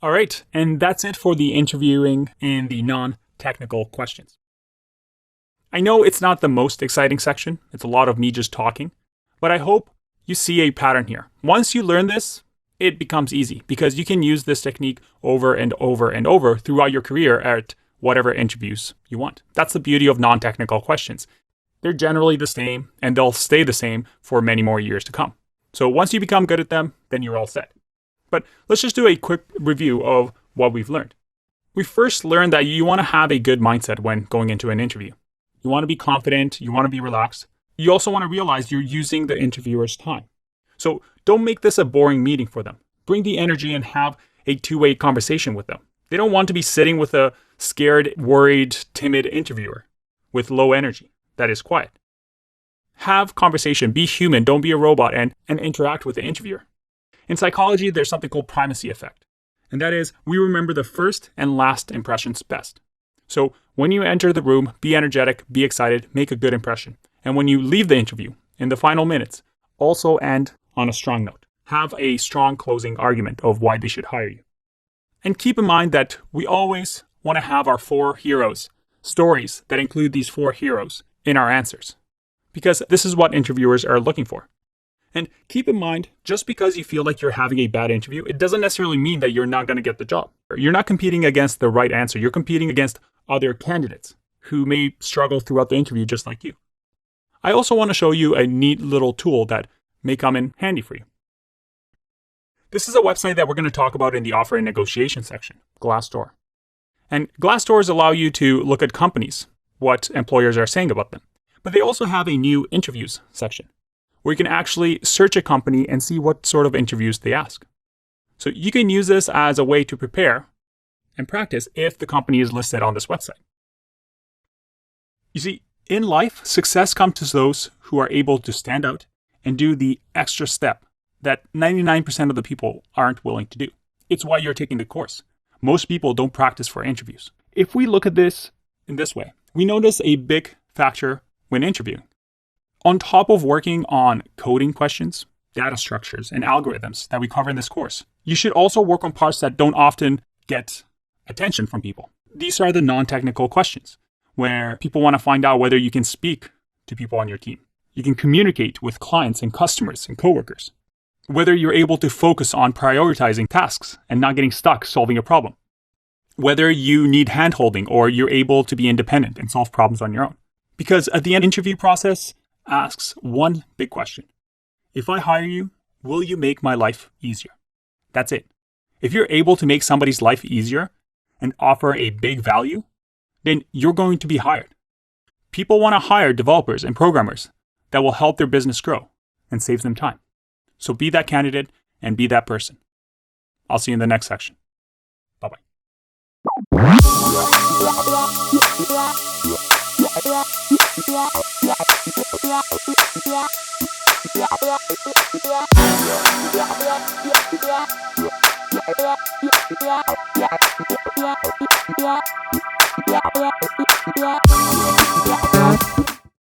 All right, and that's it for the interviewing and the non-technical questions. I know it's not the most exciting section. It's a lot of me just talking, but I hope you see a pattern here. Once you learn this, it becomes easy because you can use this technique over and over and over throughout your career at whatever interviews you want. That's the beauty of non-technical questions. They're generally the same and they'll stay the same for many more years to come. So once you become good at them, then you're all set. But let's just do a quick review of what we've learned. We first learned that you want to have a good mindset when going into an interview. You want to be confident, you want to be relaxed. You also want to realize you're using the interviewer's time. So don't make this a boring meeting for them. Bring the energy and have a two-way conversation with them. They don't want to be sitting with a scared, worried, timid interviewer with low energy that is quiet. Have conversation, be human, don't be a robot, and interact with the interviewer. In psychology, there's something called primacy effect. And that is, we remember the first and last impressions best. So when you enter the room, be energetic, be excited, make a good impression. And when you leave the interview, in the final minutes, also end on a strong note. Have a strong closing argument of why they should hire you. And keep in mind that we always want to have our 4 heroes, stories that include these 4 heroes in our answers. Because this is what interviewers are looking for. And keep in mind, just because you feel like you're having a bad interview, it doesn't necessarily mean that you're not going to get the job. You're not competing against the right answer. You're competing against other candidates who may struggle throughout the interview just like you. I also want to show you a neat little tool that may come in handy for you. This is a website that we're going to talk about in the offer and negotiation section, Glassdoor. And Glassdoors allow you to look at companies, what employers are saying about them. But they also have a new interviews section, where you can actually search a company and see what sort of interviews they ask. So you can use this as a way to prepare and practice if the company is listed on this website. You see, in life, success comes to those who are able to stand out and do the extra step that 99% of the people aren't willing to do. It's why you're taking the course. Most people don't practice for interviews. If we look at this in this way, we notice a big factor when interviewing. On top of working on coding questions, data structures, and algorithms that we cover in this course, you should also work on parts that don't often get attention from people. These are the non-technical questions, where people want to find out whether you can speak to people on your team. You can communicate with clients and customers and coworkers. Whether you're able to focus on prioritizing tasks and not getting stuck solving a problem. Whether you need hand-holding or you're able to be independent and solve problems on your own. Because at the end, interview process asks one big question. If I hire you, will you make my life easier? That's it. If you're able to make somebody's life easier and offer a big value, then you're going to be hired. People want to hire developers and programmers that will help their business grow and save them time. So be that candidate and be that person. I'll see you in the next section. Bye-bye.